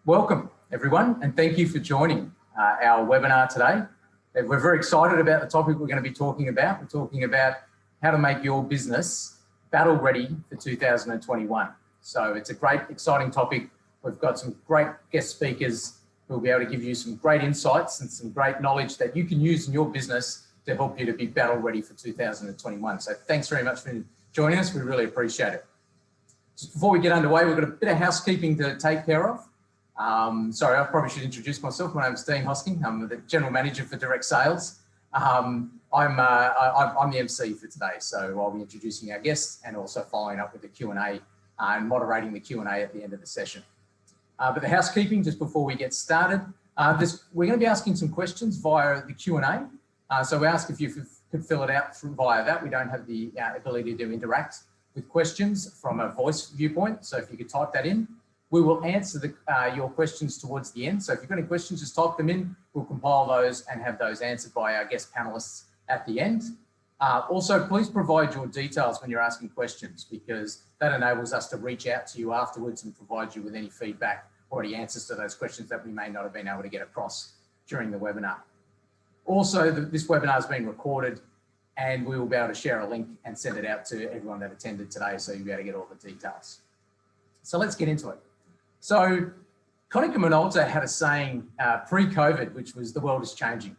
Welcome everyone, and thank you for joining our webinar today. We're very excited about the topic we're going to be talking about. We're talking about how to make your business battle ready for 2021. So it's a great, exciting topic. We've got some great guest speakers who will be able to give you some great insights and some great knowledge that you can use in your business to help you to be battle ready for 2021. So thanks very much for joining us. We really appreciate it. Just before we get underway, we've got a bit of housekeeping to take care of. Sorry, I probably should introduce myself. My name is Dean Hosking. I'm the General Manager for Direct Sales. I'm the MC for today, so I'll be introducing our guests and also following up with the Q&A and moderating the Q&A at the end of the session. But the housekeeping, just before we get started, we're going to be asking some questions via the Q&A. So we ask if you could fill it out via that. We don't have the ability to interact with questions from a voice viewpoint, so if you could type that in. We will answer your questions towards the end. So if you've got any questions, just type them in. We'll compile those and have those answered by our guest panelists at the end. Also, please provide your details when you're asking questions, because that enables us to reach out to you afterwards and provide you with any feedback or any answers to those questions that we may not have been able to get across during the webinar. Also, this webinar has been recorded and we will be able to share a link and send it out to everyone that attended today, so you'll be able to get all the details. So let's get into it. So Konica Minolta had a saying pre-COVID, which was the world is changing.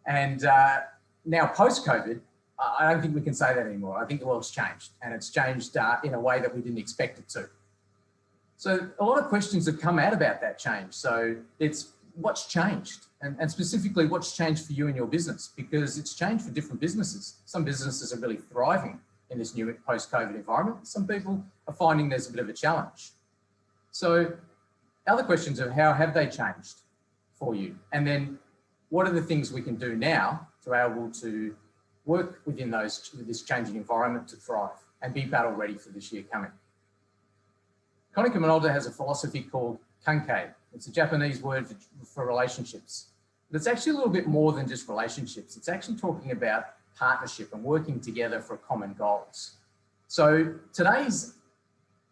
And now post-COVID, I don't think we can say that anymore. I think the world's changed, and it's changed in a way that we didn't expect it to. So a lot of questions have come out about that change. So it's what's changed, and specifically what's changed for you and your business, because it's changed for different businesses. Some businesses are really thriving in this new post-COVID environment. Some people are finding there's a bit of a challenge. So other questions are, how have they changed for you? And then what are the things we can do now to be able to work within this changing environment to thrive and be battle ready for this year coming? Konica Minolta has a philosophy called Kankei. It's a Japanese word for relationships. But it's actually a little bit more than just relationships. It's actually talking about partnership and working together for common goals. So today's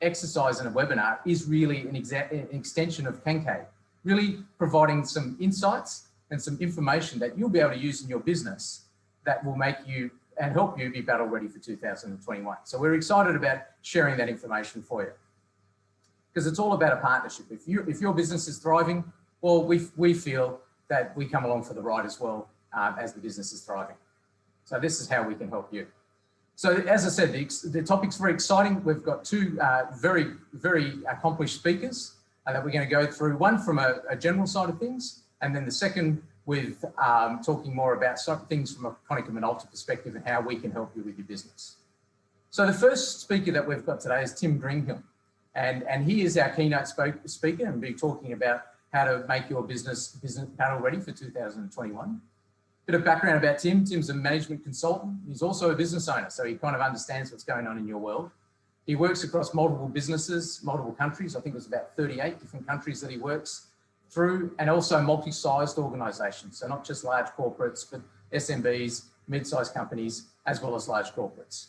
exercise in a webinar is really an extension of Kankei, really providing some insights and some information that you'll be able to use in your business that will make you and help you be battle ready for 2021. So we're excited about sharing that information for you, because it's all about a partnership. If your business is thriving, well, we feel that we come along for the ride as well as the business is thriving. So this is how we can help you. So as I said, the topic's very exciting. We've got two very, very accomplished speakers that we're going to go through. One from a general side of things, and then the second with talking more about some things from a Konica Minolta perspective and how we can help you with your business. So the first speaker that we've got today is Tim Greenhill, and he is our keynote speaker and be talking about how to make your business battle ready for 2021. Bit of background about Tim. Tim's a management consultant. He's also a business owner, so he kind of understands what's going on in your world. He works across multiple businesses, multiple countries. I think it was about 38 different countries that he works through, and also multi-sized organisations. So not just large corporates, but SMBs, mid-sized companies, as well as large corporates.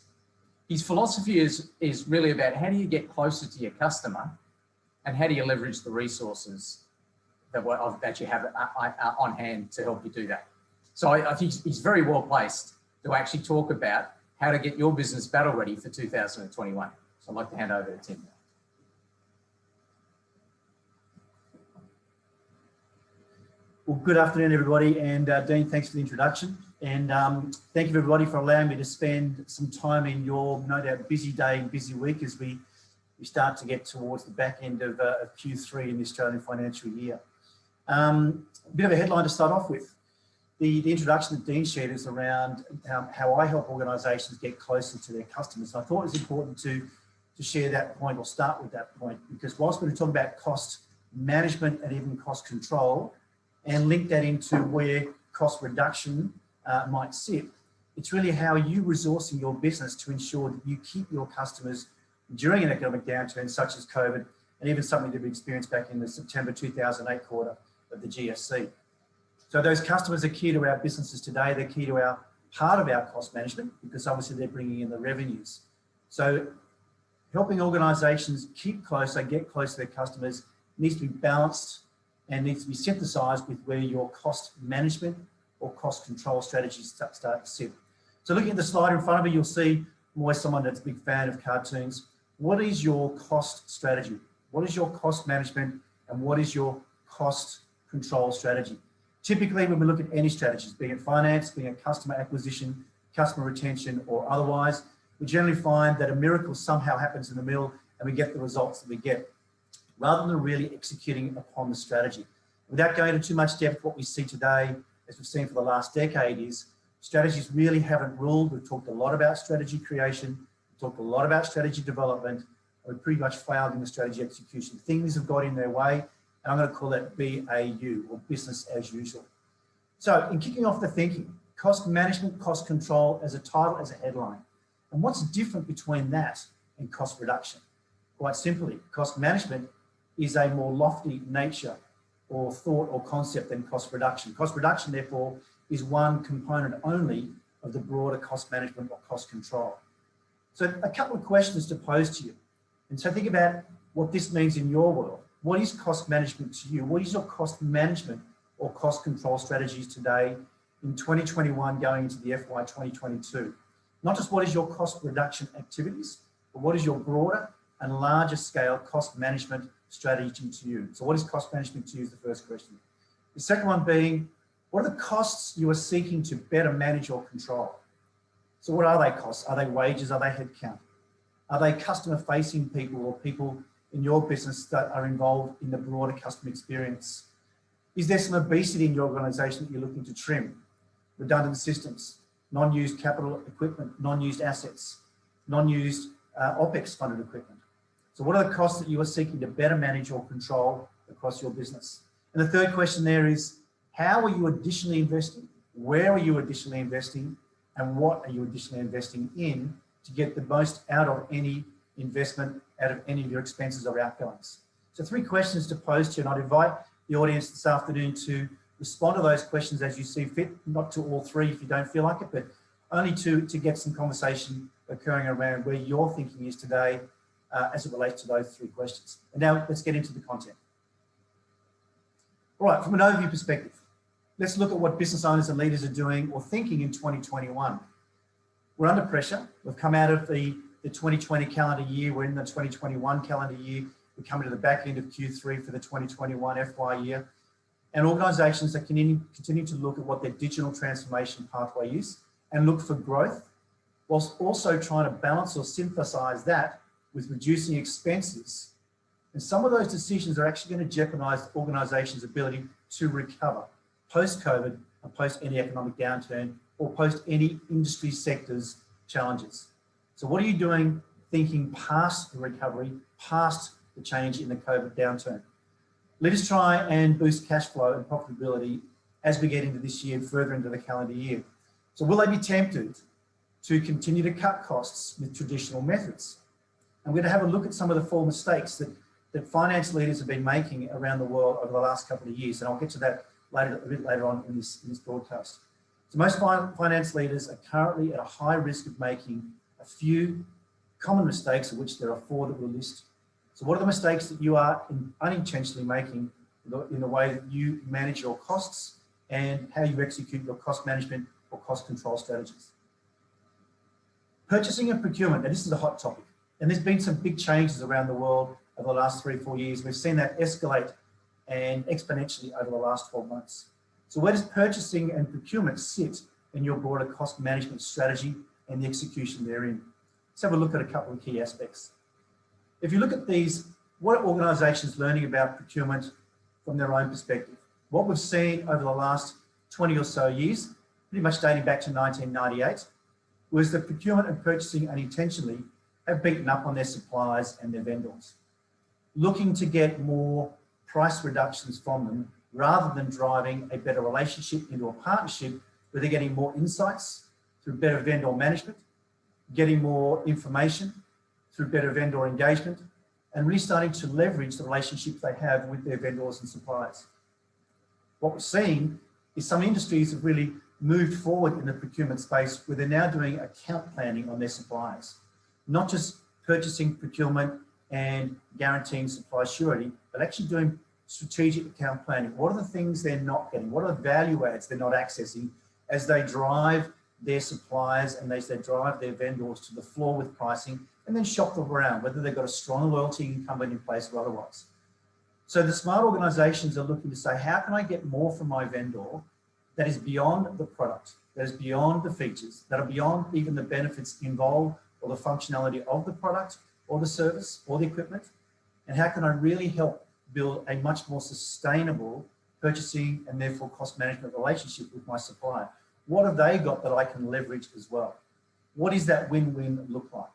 His philosophy is really about how do you get closer to your customer and how do you leverage the resources that you have on hand to help you do that. So I think he's very well placed to actually talk about how to get your business battle ready for 2021. So I'd like to hand over to Tim. Well, good afternoon, everybody. And Dean, thanks for the introduction. And thank you, everybody, for allowing me to spend some time in your no doubt busy day and busy week as we start to get towards the back end of Q3 in the Australian financial year. A bit of a headline to start off with. The introduction that Dean shared is around how I help organisations get closer to their customers. I thought it was important to share that point, or start with that point, because whilst we're talking about cost management and even cost control, and link that into where cost reduction might sit, it's really how you resourcing your business to ensure that you keep your customers during an economic downturn such as COVID, and even something that we experienced back in the September 2008 quarter of the GFC. So those customers are key to our businesses today. They're key to our part of our cost management, because obviously they're bringing in the revenues. So helping organisations keep closer, get close to their customers, needs to be balanced and needs to be synthesized with where your cost management or cost control strategies start to sit. So looking at the slide in front of me, you'll see, I'm always someone that's a big fan of cartoons. What is your cost strategy? What is your cost management and what is your cost control strategy? Typically, when we look at any strategies, being it finance, being it customer acquisition, customer retention, or otherwise, we generally find that a miracle somehow happens in the middle and we get the results that we get, rather than really executing upon the strategy. Without going into too much depth, what we see today, as we've seen for the last decade, is strategies really haven't ruled. We've talked a lot about strategy creation, we've talked a lot about strategy development, and we've pretty much failed in the strategy execution. Things have got in their way, and I'm going to call that BAU, or business as usual. So in kicking off the thinking, cost management, cost control as a title, as a headline. And what's different between that and cost reduction? Quite simply, cost management is a more lofty nature or thought or concept than cost reduction. Cost reduction, therefore, is one component only of the broader cost management or cost control. So a couple of questions to pose to you. And so think about what this means in your world. What is cost management to you? What is your cost management or cost control strategies today in 2021 going into the FY 2022? Not just what is your cost reduction activities, but what is your broader and larger scale cost management strategy to you? So what is cost management to you is the first question. The second one being, what are the costs you are seeking to better manage or control? So what are they costs? Are they wages? Are they headcount? Are they customer facing people or people in your business that are involved in the broader customer experience? Is there some obesity in your organisation that you're looking to trim? Redundant systems, non-used capital equipment, non-used assets, non-used OPEX funded equipment. So what are the costs that you are seeking to better manage or control across your business? And the third question there is, how are you additionally investing? Where are you additionally investing? And what are you additionally investing in to get the most out of any investment, out of any of your expenses or outgoings? So 3 questions to pose to you, and I'd invite the audience this afternoon to respond to those questions as you see fit, not to all 3 if you don't feel like it, but only to get some conversation occurring around where your thinking is today as it relates to those 3 questions. And now let's get into the content. All right, from an overview perspective, let's look at what business owners and leaders are doing or thinking in 2021. We're under pressure. We've come out of the 2020 calendar year. We're in the 2021 calendar year. We're coming to the back end of Q3 for the 2021 FY year. And organisations are continue to look at what their digital transformation pathway is and look for growth, whilst also trying to balance or synthesise that with reducing expenses. And some of those decisions are actually going to jeopardise organisations' ability to recover post-COVID and post any economic downturn or post any industry sectors challenges. So what are you doing thinking past the recovery, past the change in the COVID downturn? Let us try and boost cash flow and profitability as we get into this year, further into the calendar year. So will they be tempted to continue to cut costs with traditional methods? And we're going to have a look at some of the 4 mistakes that finance leaders have been making around the world over the last couple of years. And I'll get to that a bit later on in this broadcast. So most finance leaders are currently at a high risk of making a few common mistakes, of which there are 4 that we'll list. So what are the mistakes that you are unintentionally making in the way that you manage your costs and how you execute your cost management or cost control strategies? Purchasing and procurement, and this is a hot topic. And there's been some big changes around the world over the last 3 or 4 years. We've seen that escalate and exponentially over the last 12 months. So where does purchasing and procurement sit in your broader cost management strategy and the execution therein? Let's have a look at a couple of key aspects. If you look at these, what are organisations learning about procurement from their own perspective? What we've seen over the last 20 or so years, pretty much dating back to 1998, was that procurement and purchasing unintentionally have beaten up on their suppliers and their vendors, looking to get more price reductions from them rather than driving a better relationship into a partnership where they're getting more insights through better vendor management, getting more information through better vendor engagement, and really starting to leverage the relationships they have with their vendors and suppliers. What we're seeing is some industries have really moved forward in the procurement space where they're now doing account planning on their suppliers, not just purchasing, procurement, and guaranteeing supply surety, but actually doing strategic account planning. What are the things they're not getting? What are the value adds they're not accessing as they drive their suppliers and as they drive their vendors to the floor with pricing and then shop them around, whether they've got a strong loyalty incumbent in place or otherwise. So the smart organizations are looking to say, how can I get more from my vendor that is beyond the product, that is beyond the features, that are beyond even the benefits involved or the functionality of the product or the service or the equipment? And how can I really help build a much more sustainable purchasing and therefore cost management relationship with my supplier? What have they got that I can leverage as well? What does that win-win look like?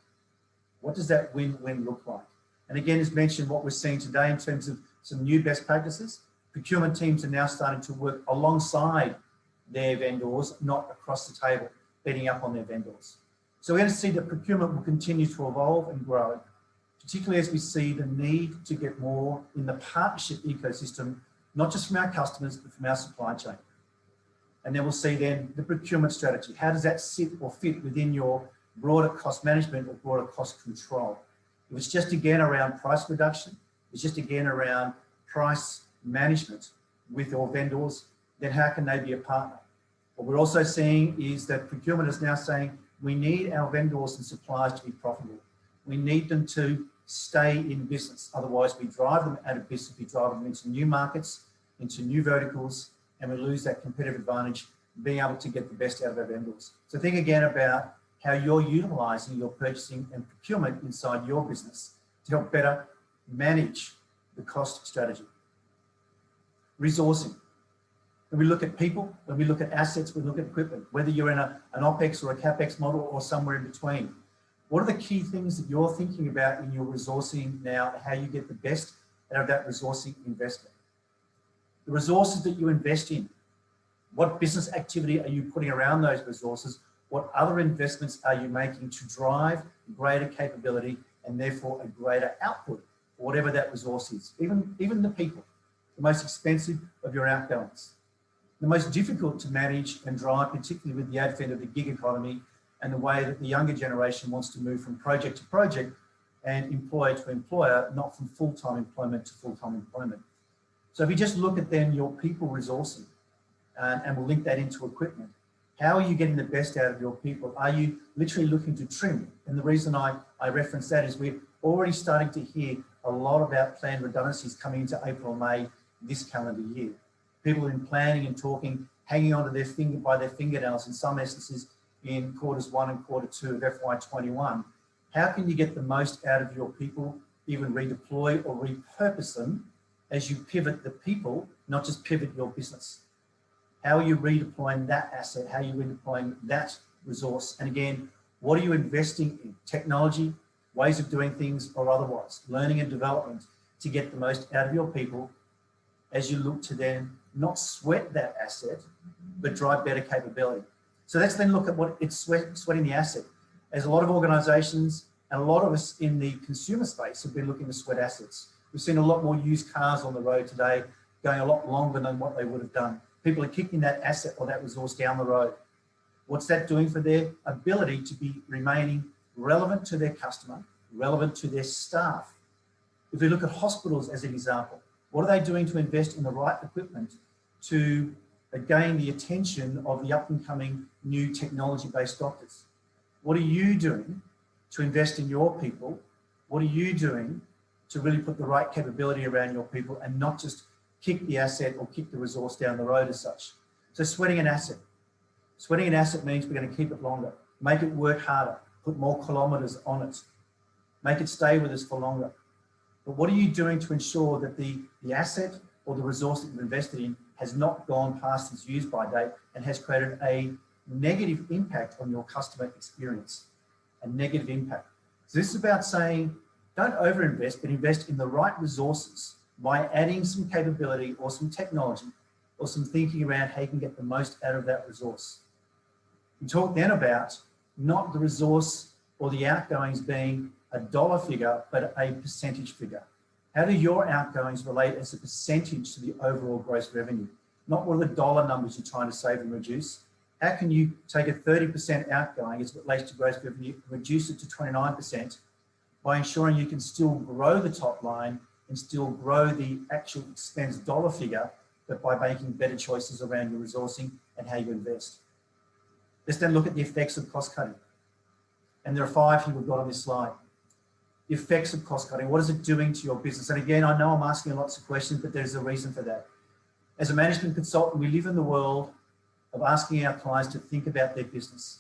What does that win-win look like? And again, as mentioned, what we're seeing today in terms of some new best practices, procurement teams are now starting to work alongside their vendors, not across the table, beating up on their vendors. So we're going to see that procurement will continue to evolve and grow, particularly as we see the need to get more in the partnership ecosystem, not just from our customers, but from our supply chain. And then we'll see then the procurement strategy. How does that sit or fit within your broader cost management or broader cost control? If it's just again around price reduction, it's just again around price management with your vendors, then how can they be a partner? What we're also seeing is that procurement is now saying we need our vendors and suppliers to be profitable. We need them to stay in business. Otherwise, we drive them out of business, we drive them into new markets, into new verticals, and we lose that competitive advantage, being able to get the best out of our vendors. So think again about how you're utilizing your purchasing and procurement inside your business to help better manage the cost strategy. Resourcing. When we look at people, when we look at assets, we look at equipment, whether you're in an OPEX or a CAPEX model or somewhere in between. What are the key things that you're thinking about in your resourcing now, how you get the best out of that resourcing investment? The resources that you invest in, what business activity are you putting around those resources? What other investments are you making to drive greater capability and therefore a greater output, whatever that resource is? Even the people, the most expensive of your outgoings. The most difficult to manage and drive, particularly with the advent of the gig economy and the way that the younger generation wants to move from project to project and employer to employer, not from full-time employment to full-time employment. So if you just look at then your people resourcing, and we'll link that into equipment, how are you getting the best out of your people? Are you literally looking to trim? And the reason I reference that is we're already starting to hear a lot about planned redundancies coming into April, May this calendar year. People have been planning and talking, hanging on to their fingernails in some instances in quarters 1 and quarter 2 of FY21. How can you get the most out of your people, even redeploy or repurpose them as you pivot the people, not just pivot your business? How are you redeploying that asset? How are you redeploying that resource? And again, what are you investing in? Technology, ways of doing things, or otherwise, learning and development to get the most out of your people as you look to then not sweat that asset, but drive better capability. So let's then look at what it's sweating the asset. As a lot of organizations and a lot of us in the consumer space have been looking to sweat assets. We've seen a lot more used cars on the road today, going a lot longer than what they would have done. People are kicking that asset or that resource down the road. What's that doing for their ability to be remaining relevant to their customer, relevant to their staff? If we look at hospitals as an example, what are they doing to invest in the right equipment to gain the attention of the up and coming new technology-based doctors? What are you doing to invest in your people? What are you doing to really put the right capability around your people and not just kick the asset or kick the resource down the road as such? So sweating an asset. Sweating an asset means we're going to keep it longer, make it work harder, put more kilometres on it, make it stay with us for longer. But what are you doing to ensure that the asset or the resource that you've invested in has not gone past its use by date and has created a negative impact on your customer experience? A negative impact. So this is about saying, don't overinvest, but invest in the right resources by adding some capability or some technology or some thinking around how you can get the most out of that resource. We talk then about not the resource or the outgoings being a dollar figure, but a percentage figure. How do your outgoings relate as a percentage to the overall gross revenue? Not what are the dollar numbers you're trying to save and reduce. How can you take a 30% outgoing as it relates to gross revenue, reduce it to 29%, by ensuring you can still grow the top line and still grow the actual expense dollar figure, but by making better choices around your resourcing and how you invest. Let's then look at the effects of cost cutting. And there are 5 here we've got on this slide. The effects of cost cutting, what is it doing to your business? And again, I know I'm asking lots of questions, but there's a reason for that. As a management consultant, we live in the world of asking our clients to think about their business,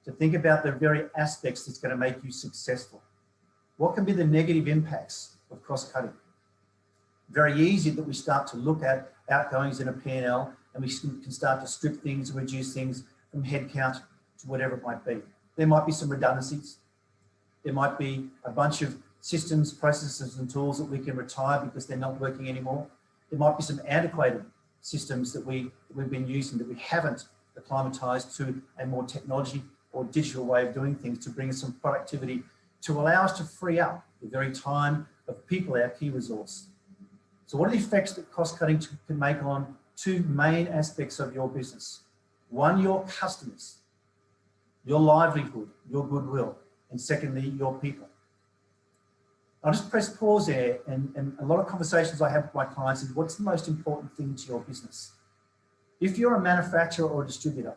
to think about the very aspects that's going to make you successful. What can be the negative impacts of cost cutting? Very easy that we start to look at outgoings in a P&L, and we can start to strip things and reduce things from headcount to whatever it might be. There might be some redundancies. There might be a bunch of systems, processes and tools that we can retire because they're not working anymore. There might be some antiquated systems that we've been using that we haven't acclimatized to a more technology or digital way of doing things to bring us some productivity to allow us to free up the very time of people, our key resource. So what are the effects that cost cutting can make on 2 main aspects of your business? One, your customers, your livelihood, your goodwill, and secondly, your people. I'll just press pause there, and a lot of conversations I have with my clients is what's the most important thing to your business? If you're a manufacturer or a distributor,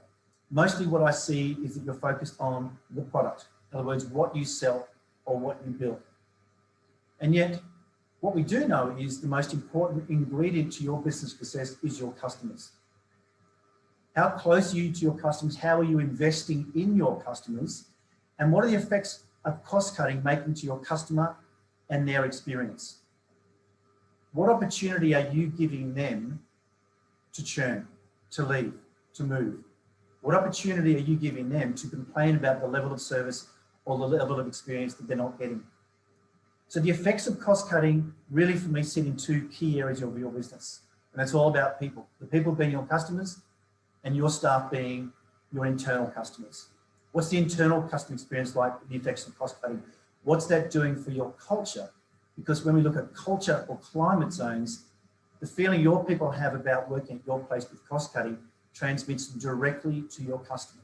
mostly what I see is that you're focused on the product. In other words, what you sell or what you build. And yet, what we do know is the most important ingredient to your business success is your customers. How close are you to your customers? How are you investing in your customers? And what are the effects of cost cutting making to your customer and their experience? What opportunity are you giving them to churn, to leave, to move? What opportunity are you giving them to complain about the level of service or the level of experience that they're not getting? So the effects of cost cutting really for me sit in 2 key areas of your business. And it's all about people. The people being your customers and your staff being your internal customers. What's the internal customer experience like, the effects of cost cutting? What's that doing for your culture? Because when we look at culture or climate zones, the feeling your people have about working at your place with cost cutting transmits directly to your customer.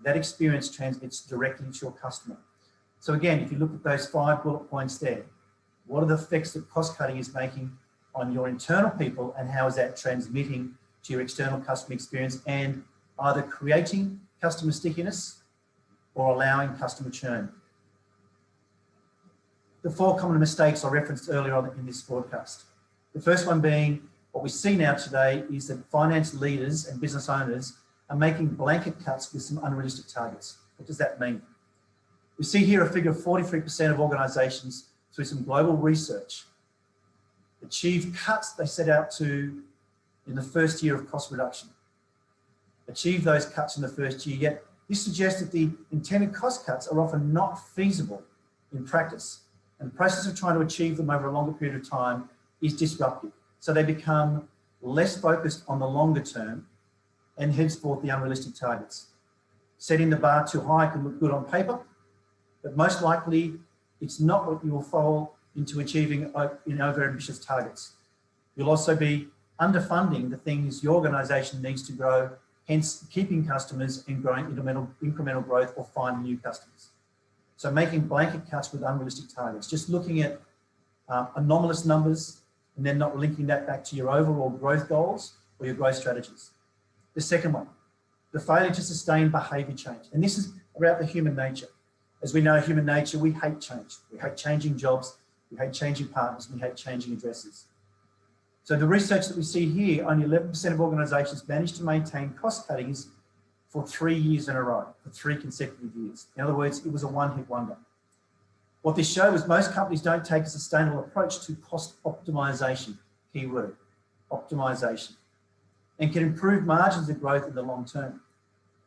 That experience transmits directly to your customer. So again, if you look at those 5 bullet points there, what are the effects that cost cutting is making on your internal people and how is that transmitting to your external customer experience and either creating customer stickiness or allowing customer churn? The 4 common mistakes I referenced earlier on in this broadcast. The first one being what we see now today is that finance leaders and business owners are making blanket cuts with some unrealistic targets. What does that mean? We see here a figure of 43% of organisations through some global research achieve cuts they set out to in the first year of cost reduction. Achieve those cuts in the first year, yet this suggests that the intended cost cuts are often not feasible in practice. And the process of trying to achieve them over a longer period of time is disruptive. So they become less focused on the longer term and henceforth the unrealistic targets. Setting the bar too high can look good on paper, but most likely it's not what you will fall into achieving in over ambitious targets. You'll also be underfunding the things your organisation needs to grow, hence keeping customers and growing incremental growth or finding new customers. So making blanket cuts with unrealistic targets, just looking at anomalous numbers and then not linking that back to your overall growth goals or your growth strategies. The second one, the failure to sustain behaviour change. And this is about the human nature. As we know, human nature, we hate change. We hate changing jobs, we hate changing partners, we hate changing addresses. So the research that we see here, only 11% of organisations manage to maintain cost cuttings for 3 years in a row, for 3 consecutive years. In other words, it was a one-hit wonder. What this showed was most companies don't take a sustainable approach to cost optimisation, key word, optimisation, and can improve margins of growth in the long term.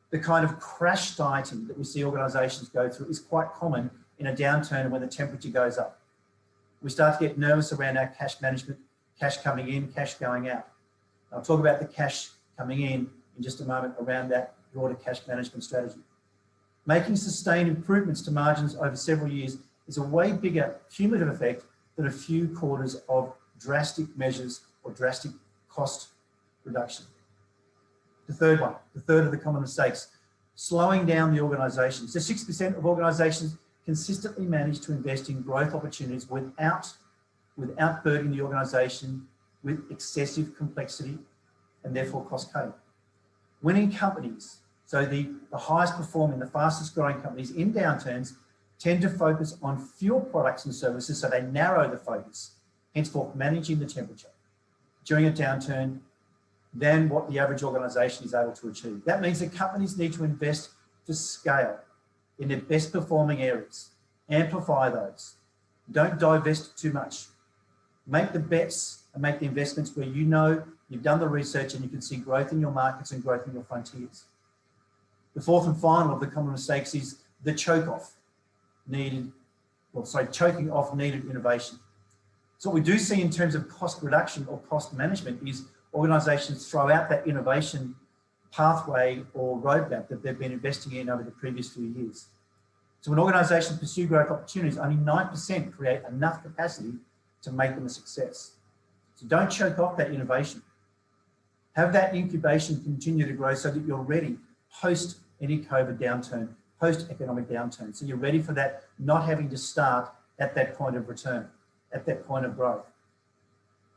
The kind of crash dieting that we see organisations go through is quite common in a downturn when the temperature goes up. We start to get nervous around our cash management, cash coming in, cash going out. I'll talk about the cash coming in just a moment around that broader cash management strategy. Making sustained improvements to margins over several years is a way bigger cumulative effect than a few quarters of drastic measures or drastic cost reduction. The third one, the third of the common mistakes, slowing down the organisations. So 6% of organisations consistently managed to invest in growth opportunities without burdening the organisation with excessive complexity and therefore cost cutting. Winning companies, so the highest performing, the fastest growing companies in downturns tend to focus on fewer products and services, so they narrow the focus, henceforth managing the temperature during a downturn than what the average organisation is able to achieve. That means that companies need to invest to scale in their best performing areas, amplify those, don't divest too much. Make the bets and make the investments where you know you've done the research and you can see growth in your markets and growth in your frontiers. The fourth and final of the common mistakes is the choking off needed innovation. So what we do see in terms of cost reduction or cost management is organisations throw out that innovation pathway or roadmap that they've been investing in over the previous few years. So when organisations pursue growth opportunities, only 9% create enough capacity to make them a success. So don't choke off that innovation. Have that incubation continue to grow so that you're ready post any COVID downturn, post economic downturn. So you're ready for that, not having to start at that point of return, at that point of growth.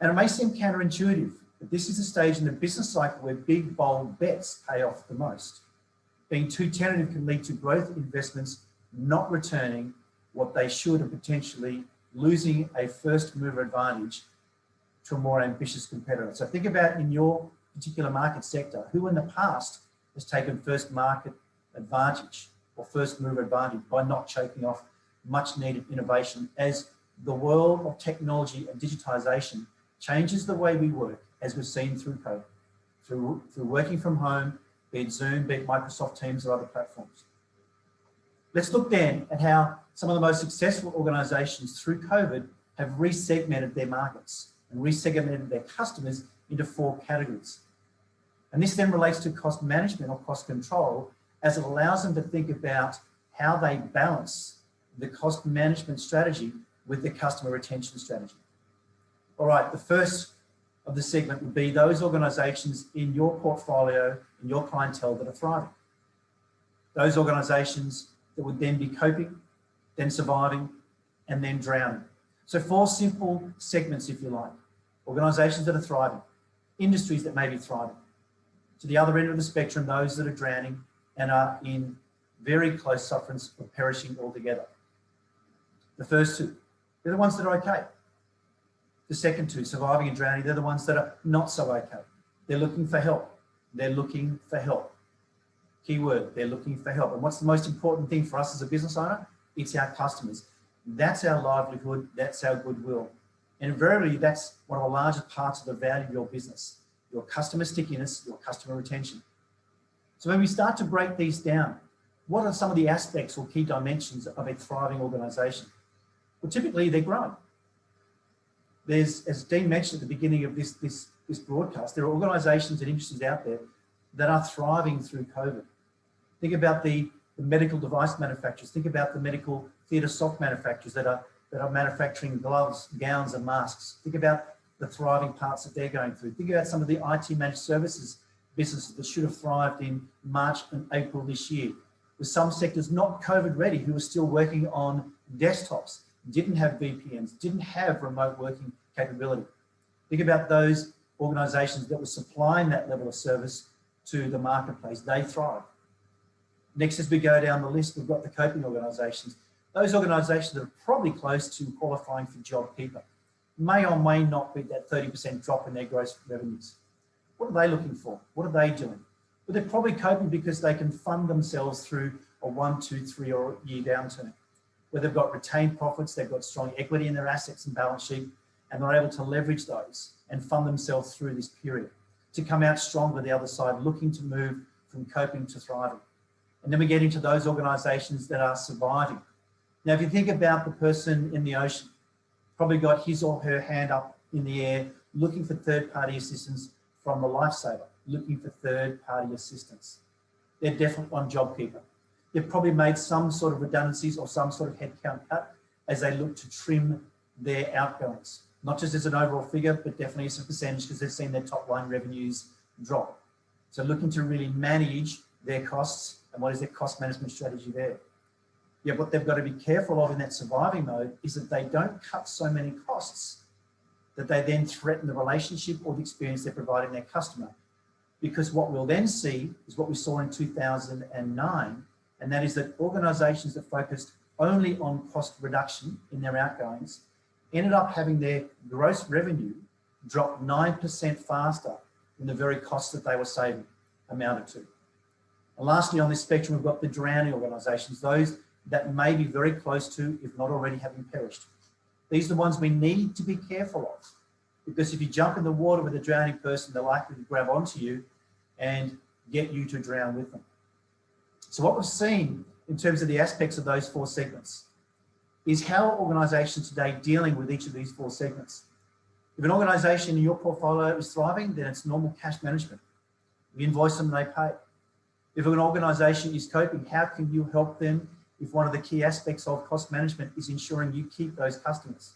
And it may seem counterintuitive, but this is a stage in the business cycle where big, bold bets pay off the most. Being too tentative can lead to growth investments not returning what they should, and potentially losing a first mover advantage to a more ambitious competitor. So think about in your particular market sector, who in the past has taken first market advantage or first mover advantage by not choking off much needed innovation as the world of technology and digitization changes the way we work, as we've seen through COVID, through working from home, be it Zoom, be it Microsoft Teams or other platforms. Let's look then at how some of the most successful organisations through COVID have resegmented their markets and resegmented their customers into 4 categories. And this then relates to cost management or cost control, as it allows them to think about how they balance the cost management strategy with the customer retention strategy. All right, the first of the segment would be those organisations in your portfolio, in your clientele that are thriving. Those organisations that would then be coping, then surviving, and then drowning. So 4 simple segments, if you like. Organisations that are thriving, industries that may be thriving. To the other end of the spectrum, those that are drowning and are in very close sufferance of perishing altogether. The first 2, they're the ones that are okay. The second 2, surviving and drowning, they're the ones that are not so okay. They're looking for help. They're looking for help. Keyword, they're looking for help. And what's the most important thing for us as a business owner? It's our customers. That's our livelihood. That's our goodwill. And invariably, that's one of the largest parts of the value of your business, your customer stickiness, your customer retention. So when we start to break these down, what are some of the aspects or key dimensions of a thriving organisation? Well, typically they're growing. There's, as Dean mentioned at the beginning of this broadcast, there are organisations and industries out there that are thriving through COVID. Think about the medical device manufacturers. Think about the medical theatre soft manufacturers that are manufacturing gloves, gowns and masks. Think about the thriving parts that they're going through. Think about some of the IT managed services businesses that should have thrived in March and April this year, with some sectors not COVID ready who were still working on desktops, didn't have VPNs, didn't have remote working capability. Think about those organisations that were supplying that level of service to the marketplace. They thrive. Next, as we go down the list, we've got the coping organisations. Those organisations that are probably close to qualifying for JobKeeper may or may not be that 30% drop in their gross revenues. What are they looking for? What are they doing? Well, they're probably coping because they can fund themselves through a 1, 2, 3 year downturn, where they've got retained profits, they've got strong equity in their assets and balance sheet, and they're able to leverage those and fund themselves through this period to come out stronger the other side, looking to move from coping to thriving. And then we get into those organisations that are surviving. Now, if you think about the person in the ocean, probably got his or her hand up in the air, looking for third-party assistance from the lifesaver, looking for third-party assistance. They're definitely on JobKeeper. They've probably made some sort of redundancies or some sort of headcount cut as they look to trim their outgoings, not just as an overall figure, but definitely as a percentage because they've seen their top line revenues drop. So looking to really manage their costs and what is their cost management strategy there. Yet what they've got to be careful of in that surviving mode is that they don't cut so many costs that they then threaten the relationship or the experience they're providing their customer. Because what we'll then see is what we saw in 2009, and that is that organisations that focused only on cost reduction in their outgoings ended up having their gross revenue drop 9% faster than the very costs that they were saving amounted to. And lastly, on this spectrum, we've got the drowning organisations, those that may be very close to, if not already having perished. These are the ones we need to be careful of, because if you jump in the water with a drowning person, they're likely to grab onto you and get you to drown with them. So what we've seen in terms of the aspects of those four segments is how organisations today are dealing with each of these four segments. If an organisation in your portfolio is thriving, then it's normal cash management. You invoice them, they pay. If an organisation is coping, how can you help them if one of the key aspects of cost management is ensuring you keep those customers?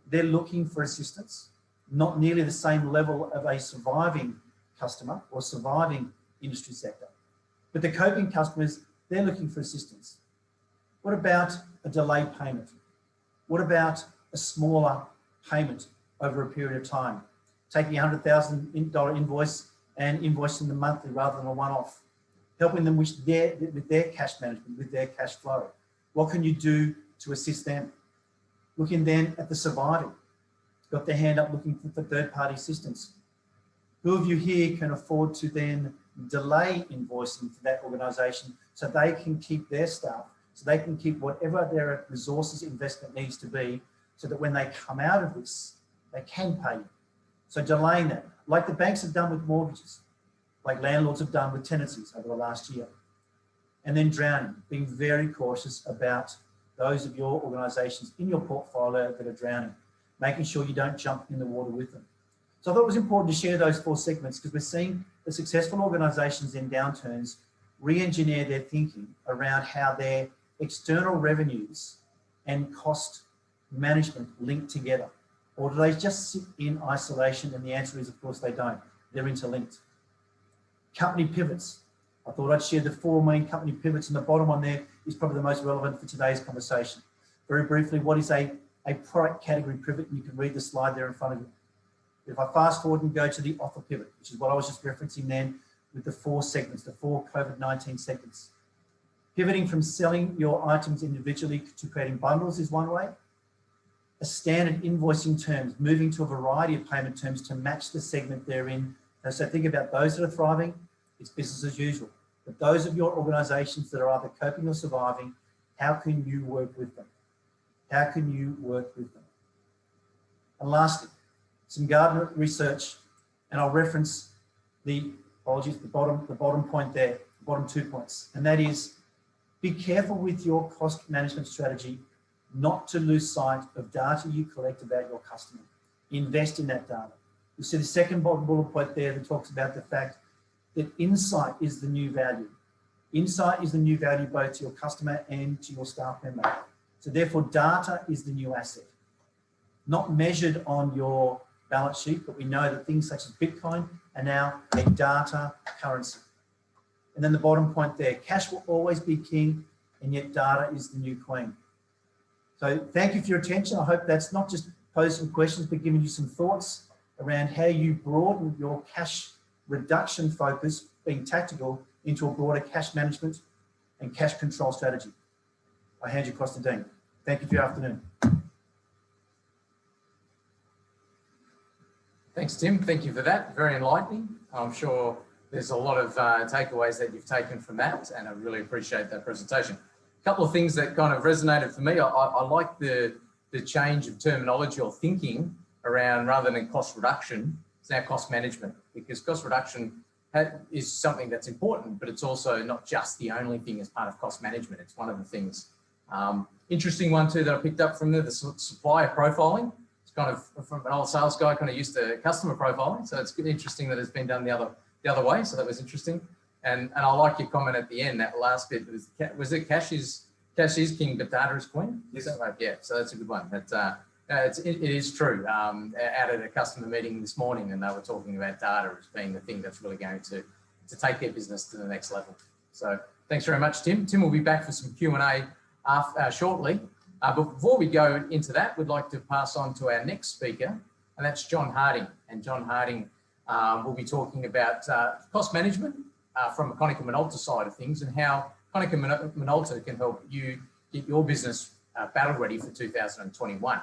They're looking for assistance, not nearly the same level of a surviving customer or surviving industry sector. But the coping customers, they're looking for assistance. What about a delayed payment? What about a smaller payment over a period of time? Taking a $100,000 invoice and invoicing them monthly rather than a one-off. Helping them with their cash management, with their cash flow. What can you do to assist them? Looking then at the surviving. Got their hand up looking for third-party assistance. Who of you here can afford to then delay invoicing for that organisation so they can keep their staff, so they can keep whatever their resources investment needs to be, so that when they come out of this, they can pay you. So delaying that, like the banks have done with mortgages, like landlords have done with tenancies over the last year. And then drowning, being very cautious about those of your organisations in your portfolio that are drowning, making sure you don't jump in the water with them. So I thought it was important to share those four segments because we're seeing the successful organisations in downturns re-engineer their thinking around how their external revenues and cost management link together. Or do they just sit in isolation? And the answer is, of course, they don't. They're interlinked. Company pivots. I thought I'd share the four main company pivots, and the bottom one there is probably the most relevant for today's conversation. Very briefly, what is a product category pivot? You can read the slide there in front of you. If I fast forward and go to the offer pivot, which is what I was just referencing then with the four segments, the four COVID-19 segments. Pivoting from selling your items individually to creating bundles is one way. A standard invoicing terms, moving to a variety of payment terms to match the segment they're in. And so think about those that are thriving, it's business as usual. But those of your organisations that are either coping or surviving, how can you work with them? How can you work with them? And lastly, some Gartner research, and I'll reference the bottom point there, the bottom 2 points, and that is be careful with your cost management strategy not to lose sight of data you collect about your customer. Invest in that data. You see the second bullet point there that talks about the fact that insight is the new value. Insight is the new value both to your customer and to your staff member. So therefore, data is the new asset. Not measured on your balance sheet, but we know that things such as Bitcoin are now a data currency. And then the bottom point there, cash will always be king, and yet data is the new queen. So thank you for your attention. I hope that's not just posed some questions, but giving you some thoughts around how you broaden your cash reduction focus, being tactical, into a broader cash management and cash control strategy. I hand you across to Dean. Thank you for your afternoon. Thanks, Tim. Thank you for that. Very enlightening. I'm sure there's a lot of takeaways that you've taken from that, and I really appreciate that presentation. A couple of things that kind of resonated for me. I like the change of terminology or thinking around, rather than cost reduction, it's now cost management, because cost reduction is something that's important, but it's also not just the only thing as part of cost management. It's one of the things. Interesting one too that I picked up from there, the supplier profiling. It's kind of from an old sales guy, kind of used to customer profiling. So it's interesting that it's been done the other way. So that was interesting. And I like your comment at the end, that last bit was it cash is king, but data is queen? Is that right? Yeah. So that's a good one. It is true. Out at a customer meeting this morning, and they were talking about data as being the thing that's really going to take their business to the next level. So thanks very much, Tim. Tim will be back for some Q&A shortly. But before we go into that, we'd like to pass on to our next speaker, and that's John Harding. And John Harding will be talking about cost management from a Konica Minolta side of things, and how Konica Minolta can help you get your business battle ready for 2021.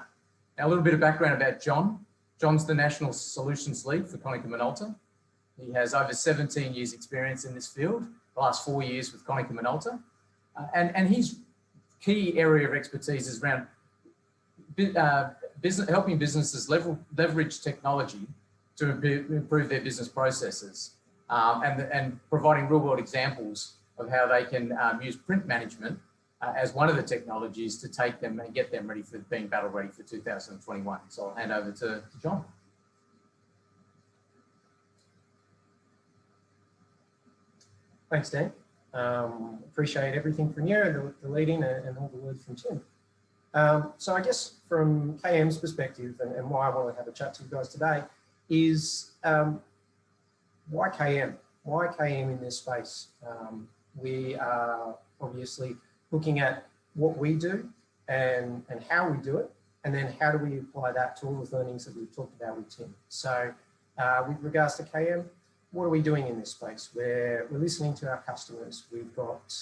Now, a little bit of background about John. John's the National Solutions Lead for Konica Minolta. He has over 17 years experience in this field, the last 4 years with Konica Minolta. And his key area of expertise is around helping businesses leverage technology to improve their business processes, and providing real world examples of how they can use print management as one of the technologies to take them and get them ready for being battle ready for 2021. So I'll hand over to John. Thanks, Dan. Appreciate everything from you and the leading and all the words from Tim. So I guess from KM's perspective and why I want to have a chat to you guys today is why KM? Why KM in this space? We are obviously looking at what we do and how we do it, and then how do we apply that to all the learnings that we've talked about with Tim. So with regards to KM, what are we doing in this space? We're listening to our customers. We've got,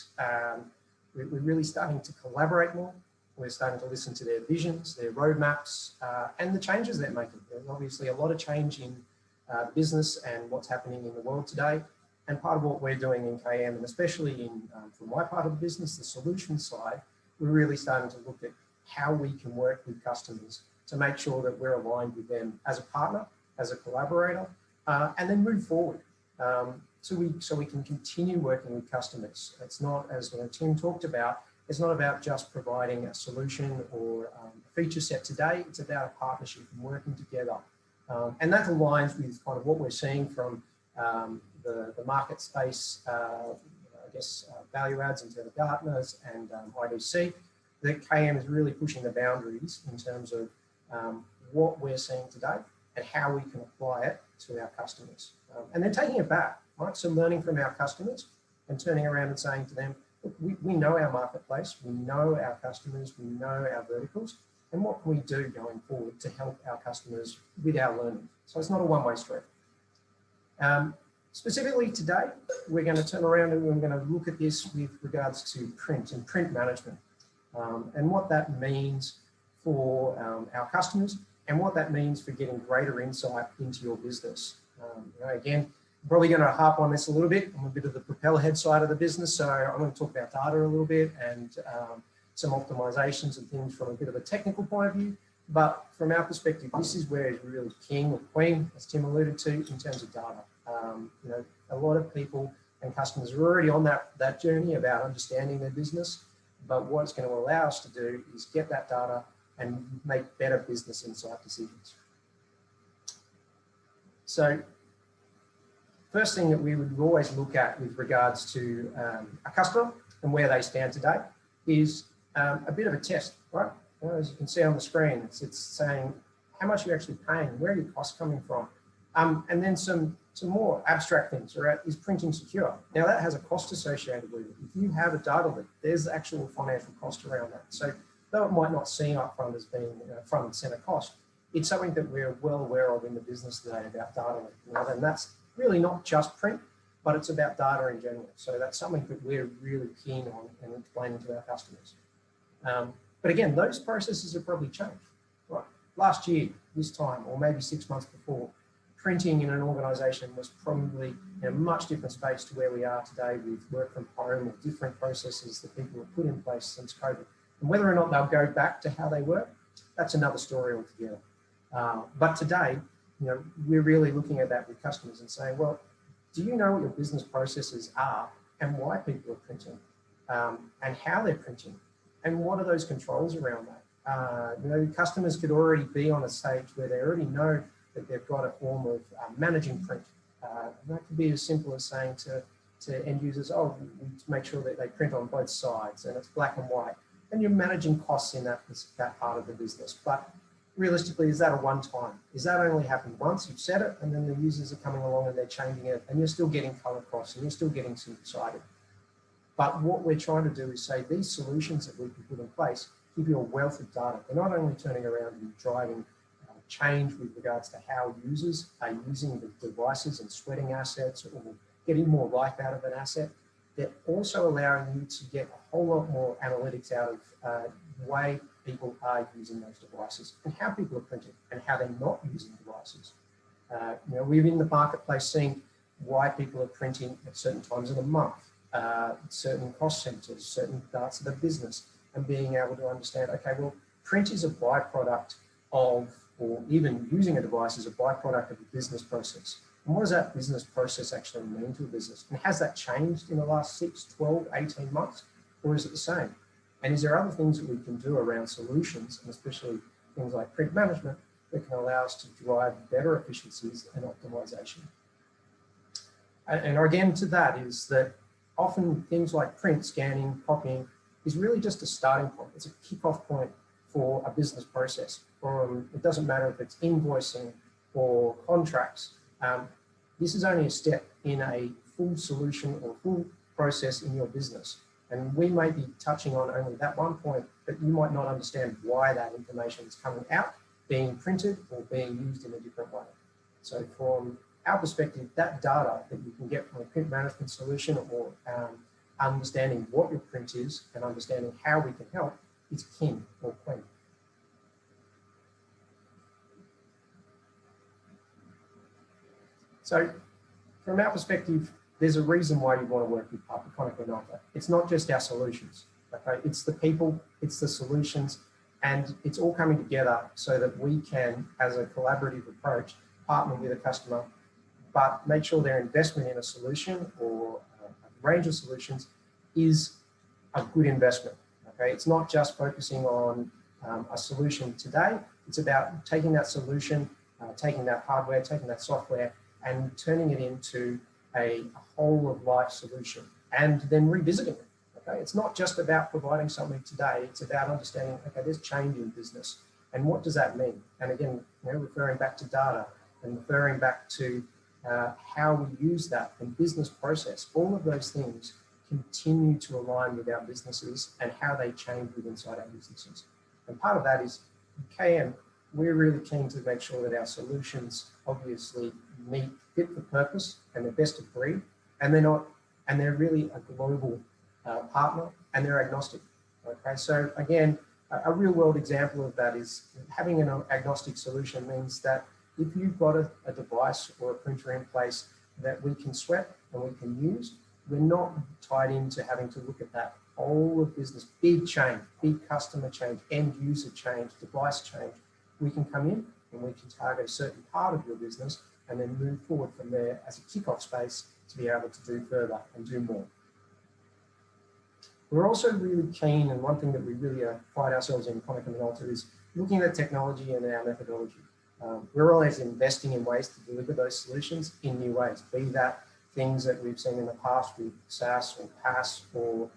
we're really starting to collaborate more. We're starting to listen to their visions, their roadmaps, and the changes they're making. There's obviously a lot of change in business and what's happening in the world today. And part of what we're doing in KM, and especially in from my part of the business, the solution side, we're really starting to look at how we can work with customers to make sure that we're aligned with them as a partner, as a collaborator, and then move forward. So we can continue working with customers. It's not, as Tim talked about, it's not about just providing a solution or a feature set today. It's about a partnership and working together. And that aligns with kind of what we're seeing from the market space, I guess, value adds into the Gartners and IDC, that KM is really pushing the boundaries in terms of what we're seeing today and how we can apply it to our customers. And then taking it back, right? So learning from our customers and turning around and saying to them, look, we know our marketplace, we know our customers, we know our verticals, and what can we do going forward to help our customers with our learning? So it's not a one-way street. Specifically today, we're going to turn around and we're going to look at this with regards to print and print management, and what that means for our customers and what that means for getting greater insight into your business. Again, I'm probably going to harp on this a little bit. I'm a bit of the propeller head side of the business, so I'm going to talk about data a little bit and some optimizations and things from a bit of a technical point of view. But from our perspective, this is where it's really king or queen, as Tim alluded to, in terms of data. A lot of people and customers are already on that journey about understanding their business, but what it's going to allow us to do is get that data and make better business insight decisions. So first thing that we would always look at with regards to a customer and where they stand today is a bit of a test, right? As you can see on the screen, it's saying how much you're actually paying, where are your costs coming from? And then some more abstract things, right? Is printing secure? Now that has a cost associated with it. If you have a data leak, there's actual financial cost around that. So though it might not seem upfront as being front and center cost, it's something that we're well aware of in the business today about data leak. And that's really not just print, but it's about data in general. So that's something that we're really keen on and explaining to our customers. But again, those processes have probably changed. Right? Last year, this time, or maybe 6 months before, printing in an organisation was probably in a much different space to where we are today with work from home or different processes that people have put in place since COVID. And whether or not they'll go back to how they work, that's another story altogether. But today, we're really looking at that with customers and saying, well, do you know what your business processes are and why people are printing and how they're printing? And what are those controls around that? Customers could already be on a stage where they already know that they've got a form of managing print. And that could be as simple as saying to end users, oh, we need to make sure that they print on both sides and it's black and white. And you're managing costs in that part of the business. But realistically, is that a one-time? Is that only happened once? You've said it, and then the users are coming along and they're changing it, and you're still getting color cross and you're still getting some excited. But what we're trying to do is say these solutions that we can put in place give you a wealth of data. They're not only turning around and driving change with regards to how users are using the devices and sweating assets or getting more life out of an asset. They're also allowing you to get a whole lot more analytics out of the way people are using those devices and how people are printing and how they're not using devices. We're in the marketplace seeing why people are printing at certain times of the month, certain cost centers, certain parts of the business, and being able to understand, okay, well, print is a byproduct of, or even using a device is a byproduct of a business process. And what does that business process actually mean to a business? And has that changed in the last 6, 12, 18 months? Or is it the same? And is there other things that we can do around solutions, and especially things like print management, that can allow us to drive better efficiencies and optimization? And again, to that is that often things like print, scanning, copying is really just a starting point. It's a kickoff point for a business process. It doesn't matter if it's invoicing or contracts. This is only a step in a full solution or full process in your business. And we may be touching on only that one point, but you might not understand why that information is coming out, being printed or being used in a different way. So from our perspective, that data that you can get from a print management solution or understanding what your print is and understanding how we can help is king or queen. So from our perspective, there's a reason why you want to work with Konica Minolta. It's not just our solutions, okay? It's the people, it's the solutions, and it's all coming together so that we can, as a collaborative approach, partner with a customer, but make sure their investment in a solution or a range of solutions is a good investment, okay? It's not just focusing on a solution today. It's about taking that solution, taking that hardware, taking that software, and turning it into a whole of life solution and then revisiting it. Okay, it's not just about providing something today, it's about understanding, okay, there's change in business and what does that mean? And again, referring back to data and referring back to how we use that and business process, all of those things continue to align with our businesses and how they change with inside our businesses. And part of that is KM, we're really keen to make sure that our solutions obviously fit for purpose and they're best of breed, and they're really a global partner and they're agnostic. Okay, so again, a real world example of that is having an agnostic solution means that if you've got a device or a printer in place that we can sweat and we can use, we're not tied into having to look at that whole of business, big change, big customer change, end user change, device change. We can come in and we can target a certain part of your business and then move forward from there as a kickoff space to be able to do further and do more. We're also really keen, and one thing that we really pride ourselves in Konica Minolta is looking at technology and our methodology. We're always investing in ways to deliver those solutions in new ways, be that things that we've seen in the past with SaaS or PaaS or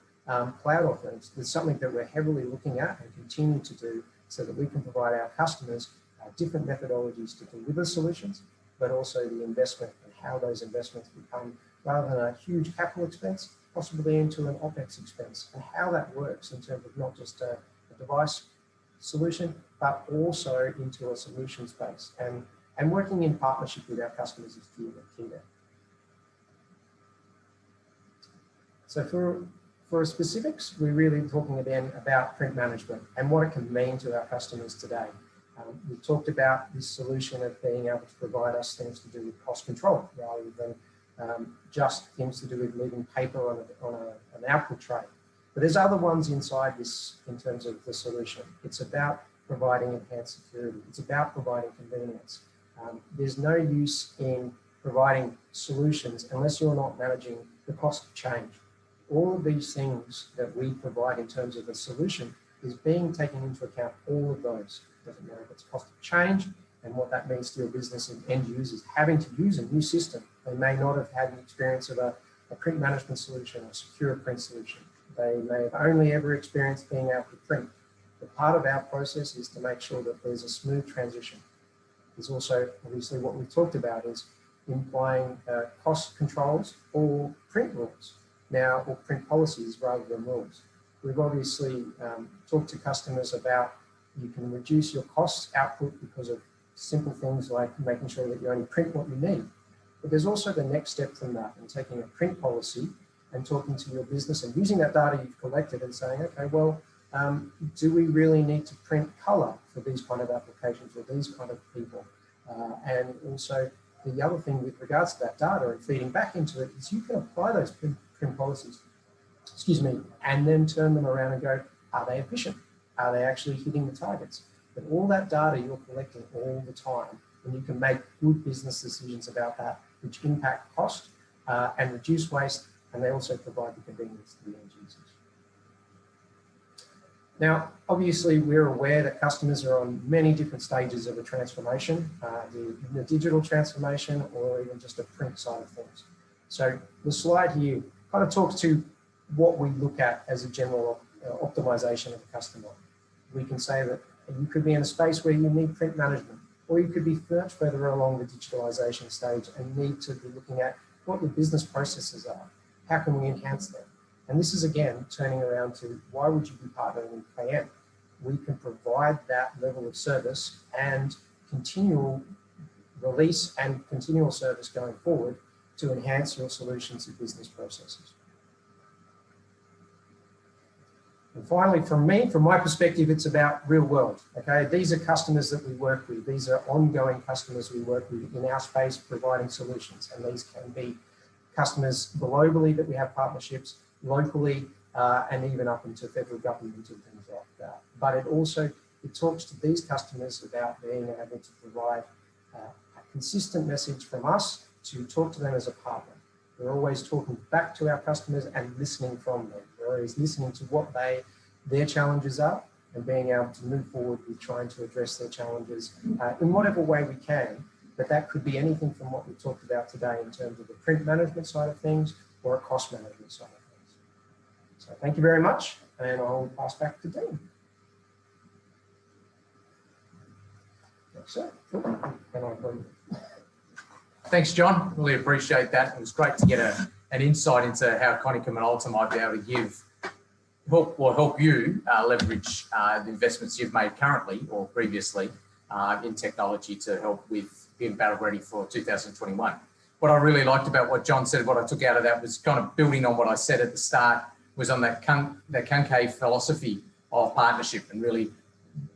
cloud offerings. It's something that we're heavily looking at and continue to do so that we can provide our customers different methodologies to deliver solutions, but also the investment and how those investments become, rather than a huge capital expense, possibly into an OpEx expense, and how that works in terms of not just a device solution, but also into a solution space. And working in partnership with our customers is key there. So for specifics, we're really talking again about print management and what it can mean to our customers today. We've talked about this solution of being able to provide us things to do with cost control rather than just things to do with leaving paper on an output tray. But there's other ones inside this in terms of the solution. It's about providing enhanced security. It's about providing convenience. There's no use in providing solutions unless you're not managing the cost of change. All of these things that we provide in terms of a solution is being taken into account, all of those. It doesn't matter if it's cost of change and what that means to your business and end users having to use a new system. They may not have had an experience of a print management solution or secure print solution. They may have only ever experienced being able to print. But part of our process is to make sure that there's a smooth transition. There's also, obviously, what we've talked about is implying cost controls or print rules. now, or print policies rather than rules. We've obviously talked to customers about you can reduce your cost output because of simple things like making sure that you only print what you need. But there's also the next step from that, and taking a print policy and talking to your business and using that data you've collected and saying, okay, well, do we really need to print colour for these kind of applications or these kind of people? And also the other thing with regards to that data and feeding back into it is you can apply those print policies, and then turn them around and go, are they efficient? Are they actually hitting the targets? But all that data you're collecting all the time, and you can make good business decisions about that, which impact cost and reduce waste, and they also provide the convenience to the end users. Now, obviously, we're aware that customers are on many different stages of a transformation, the digital transformation or even just a print side of things. So the slide here kind of talks to what we look at as a general optimization of a customer. We can say that you could be in a space where you need print management, or you could be much further along the digitalization stage and need to be looking at what your business processes are. How can we enhance them? And this is again turning around to why would you be partnering with KM? We can provide that level of service and continual release and continual service going forward to enhance your solutions and business processes. And finally, from my perspective, it's about real world. Okay, these are customers that we work with. These are ongoing customers we work with in our space, providing solutions. And these can be customers globally that we have partnerships, locally, and even up into federal government and things like that. But it talks to these customers about being able to provide a consistent message from us to talk to them as a partner. We're always talking back to our customers and listening from them. We're always listening to what their challenges are and being able to move forward with trying to address their challenges in whatever way we can. But that could be anything from what we talked about today in terms of the print management side of things or a cost management side of things. So thank you very much, and I'll pass back to Dean. That's it. Thanks, John. Really appreciate that. It was great to get an insight into how Konica Minolta might be able to help you leverage the investments you've made currently or previously in technology to help with being battle ready for 2021. What I really liked about what John said, what I took out of that was kind of building on what I said at the start, was on that concave philosophy of partnership and really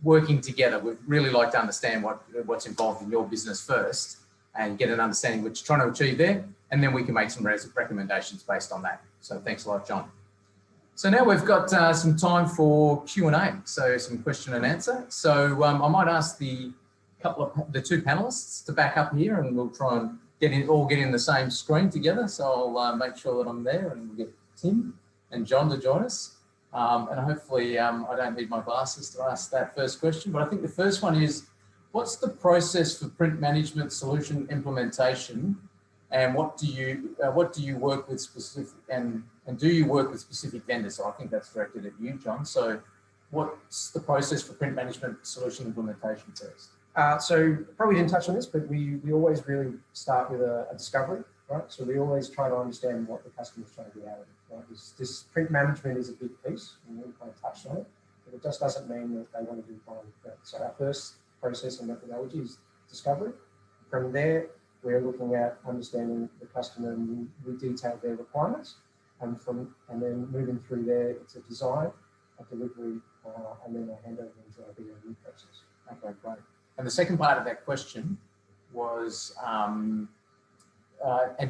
working together. We'd really like to understand what's involved in your business first and get an understanding what you're trying to achieve there, and then we can make some recommendations based on that. So thanks a lot, John. So now we've got some time for Q&A, so some question and answer. So I might ask the two panelists to back up here, and we'll try and get in the same screen together. So I'll make sure that I'm there, and we'll get Tim and John to join us. And hopefully I don't need my glasses to ask that first question, but I think the first one is, what's the process for print management solution implementation, and what do you work with specific and do you work with specific vendors? So I think that's directed at you, John. So what's the process for print management solution implementation first? So probably didn't touch on this, but we always really start with a discovery, right? So we always try to understand what the customer's trying to get out of it, right? This print management is a big piece, and we kind of touched on it, but it just doesn't mean that they want to do primary print. So our first process and methodology is discovery. From there, we're looking at understanding the customer, and we detail their requirements, and then moving through there, it's a design, a delivery, and then a handover into our BAU process. Okay, great. And the second part of that question was, and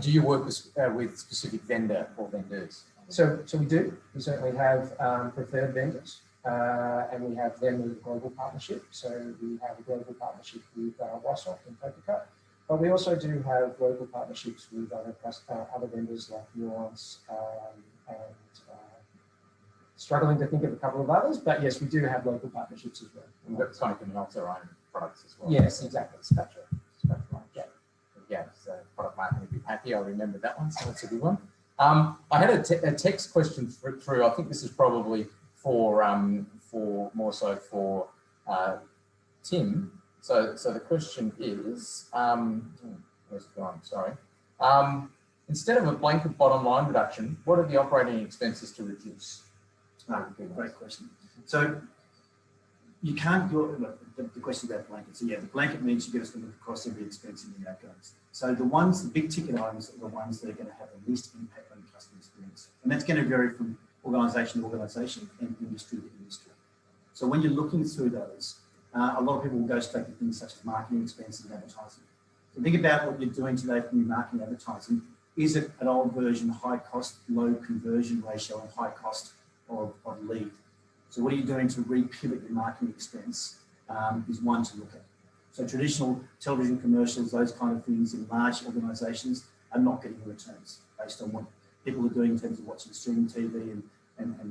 do you work with specific vendor or vendors? So we do. We certainly have preferred vendors. And we have them with a global partnership. So we have a global partnership with Wysop and Papercut, but we also do have local partnerships with other vendors like Nuance and struggling to think of a couple of others, but yes, we do have local partnerships as well. And we've got Konica Minolta our own products as well. Yes, exactly. Spectra. Yeah, so product marketing would be happy. I remember that one, so that's a good one. I had a text question through. I think this is probably for more so for Tim. So the question is, where's it gone? Sorry. instead of a blanket bottom line reduction, what are the operating expenses to reduce? Great question. So you can't go, the question about blankets. So yeah, the blanket means you get us to look across every expense in the outgoings. So the big ticket items are the ones that are going to have the least impact on the customer experience. And that's going to vary from organisation to organisation and industry to industry. So when you're looking through those, a lot of people will go straight to things such as marketing expenses and advertising. So think about what you're doing today from your marketing advertising. Is it an old version, high cost, low conversion ratio and high cost of lead? So what are you doing to re-pivot your marketing expense is one to look at. So traditional television commercials, those kind of things in large organisations are not getting returns based on what people are doing in terms of watching streaming TV and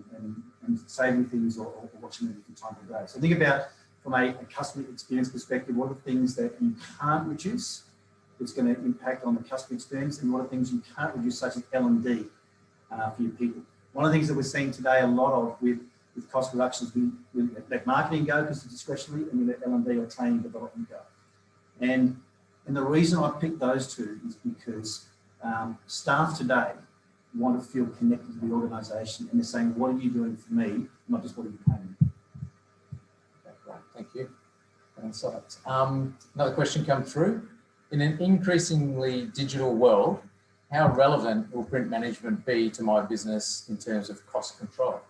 saving things or watching it from time to day. So think about from a customer experience perspective, what are the things that you can't reduce that's going to impact on the customer experience, and what are things you can't reduce, such as L&D for your people. One of the things that we're seeing today a lot of with cost reductions, we let marketing go because it's discretionary, and we let L&D or training and development go. And the reason I picked those two is because staff today want to feel connected to the organisation, and they're saying, what are you doing for me, not just what are you paying me? Okay, great, thank you. Insights. Another question come through. In an increasingly digital world, how relevant will print management be to my business in terms of cost control?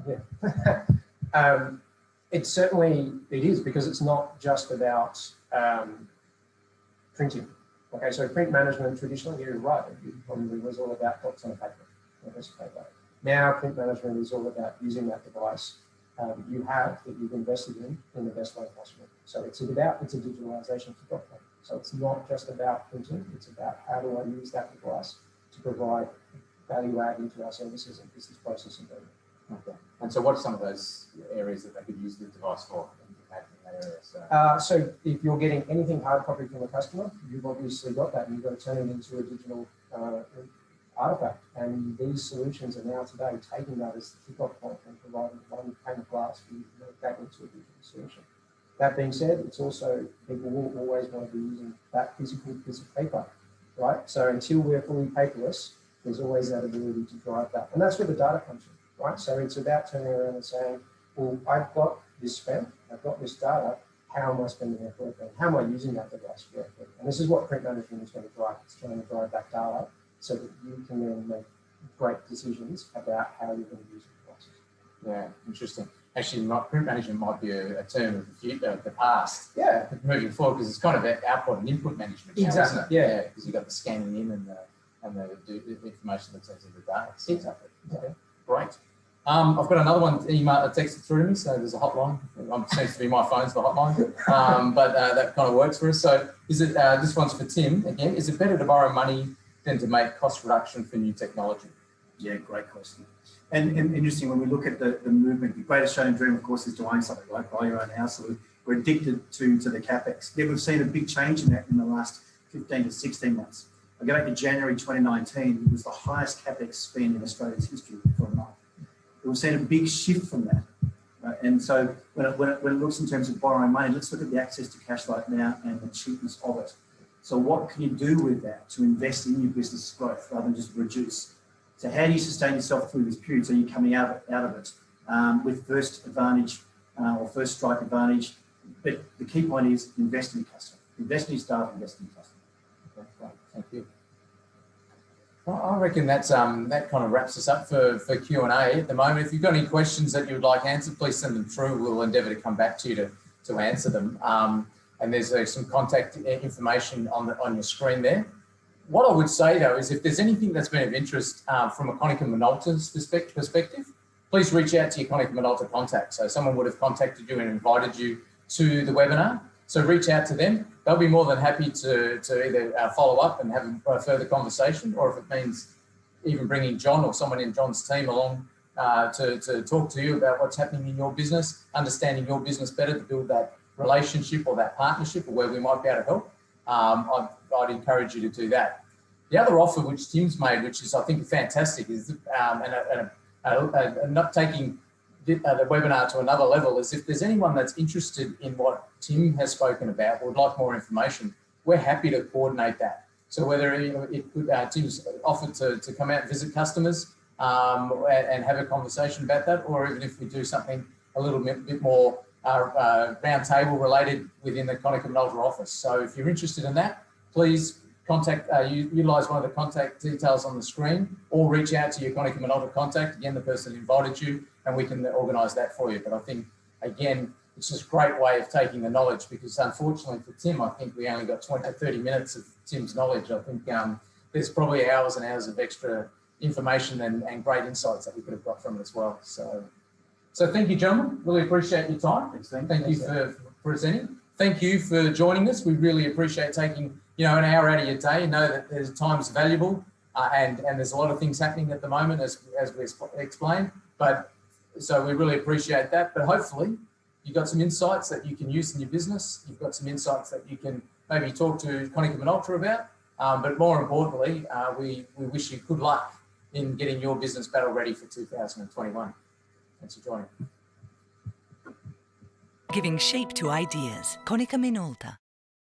Yeah. It is, because it's not just about printing. Okay, so print management traditionally, you're right, it probably was all about dots on a paper, or piece of paper. Now print management is all about using that device that you've invested in the best way possible. So it's a digitalisation for document. So it's not just about printing, it's about how do I use that device to provide value add into our services and business process improvement. Okay. And so what are some of those areas that they could use the device for in that area? So if you're getting anything hard copy from a customer, you've obviously got that, and you've got to turn it into a digital artifact. And these solutions are now today taking that as the kickoff point and providing one pane of glass for you to make that into a digital solution. That being said, it's also, people will always want to be using that physical piece of paper, right? So until we're fully paperless, there's always that ability to drive that. And that's where the data comes from, right? So it's about turning around and saying, well, I've got this spend, I've got this data, how am I spending it correctly? How am I using that device correctly? And this is what print management is going to drive. It's trying to drive that data so that you can then make great decisions about how you're going to use the devices. Yeah, interesting. Actually, print management might be a term of the past. Yeah. Moving forward, because it's kind of output and input management. Exactly. Now, isn't it? Yeah. Because you've got the scanning in and the information that turns into data. So, Exactly. Okay. Great. I've got another one texted through to me, so there's a hotline. It seems to be my phone's the hotline, but that kind of works for us. So is it, this one's for Tim again, is it better to borrow money than to make cost reduction for new technology? Yeah, great question. And interesting, when we look at the movement, the great Australian dream, of course, is to own something, right? Buy your own house. So we're addicted to the CapEx. Yet we've seen a big change in that in the last 15 to 16 months. I go back to January 2019, it was the highest CapEx spend in Australia's history for a month. We've seen a big shift from that. Right? And so when it looks in terms of borrowing money, let's look at the access to cash right now and the cheapness of it. So what can you do with that to invest in your business growth rather than just reduce? So how do you sustain yourself through this period so you're coming out of it with first advantage or first strike advantage? But the key point is invest in your customer. Invest in your staff, invest in your customer. Okay, great. Thank you. Well, I reckon that's that kind of wraps us up for Q&A at the moment. If you've got any questions that you would like answered, please send them through. We'll endeavour to come back to you to answer them. And there's some contact information on your screen there. What I would say though is if there's anything that's been of interest from a Konica Minolta's perspective, please reach out to your Konica Minolta contact. So someone would have contacted you and invited you to the webinar. So reach out to them. They'll be more than happy to either follow up and have a further conversation, or if it means even bringing John or someone in John's team along to talk to you about what's happening in your business, understanding your business better to build that relationship or that partnership or where we might be able to help, I'd encourage you to do that. The other offer which Tim's made, which is I think fantastic, is not taking the webinar to another level, is if there's anyone that's interested in what Tim has spoken about or would like more information, we're happy to coordinate that. So whether Tim's offered to come out and visit customers and have a conversation about that, or even if we do something a little bit more round table related within the Konica Minolta office. So if you're interested in that, please utilise one of the contact details on the screen, or reach out to your Konica Minolta contact, again, the person that invited you, and we can organise that for you. But I think, again, it's just a great way of taking the knowledge, because unfortunately for Tim, I think we only got 20 to 30 minutes of Tim's knowledge. I think there's probably hours and hours of extra information and great insights that we could have got from it as well. So thank you, gentlemen. Really appreciate your time. Thank you for presenting. Thank you for joining us. We really appreciate taking, an hour out of your day. Know that there's time's valuable and there's a lot of things happening at the moment, as we explained. But so we really appreciate that. But hopefully you've got some insights that you can use in your business. You've got some insights that you can maybe talk to Konica Minolta about. But more importantly, we wish you good luck in getting your business battle ready for 2021. Thanks for joining. Giving shape to ideas. Konica Minolta.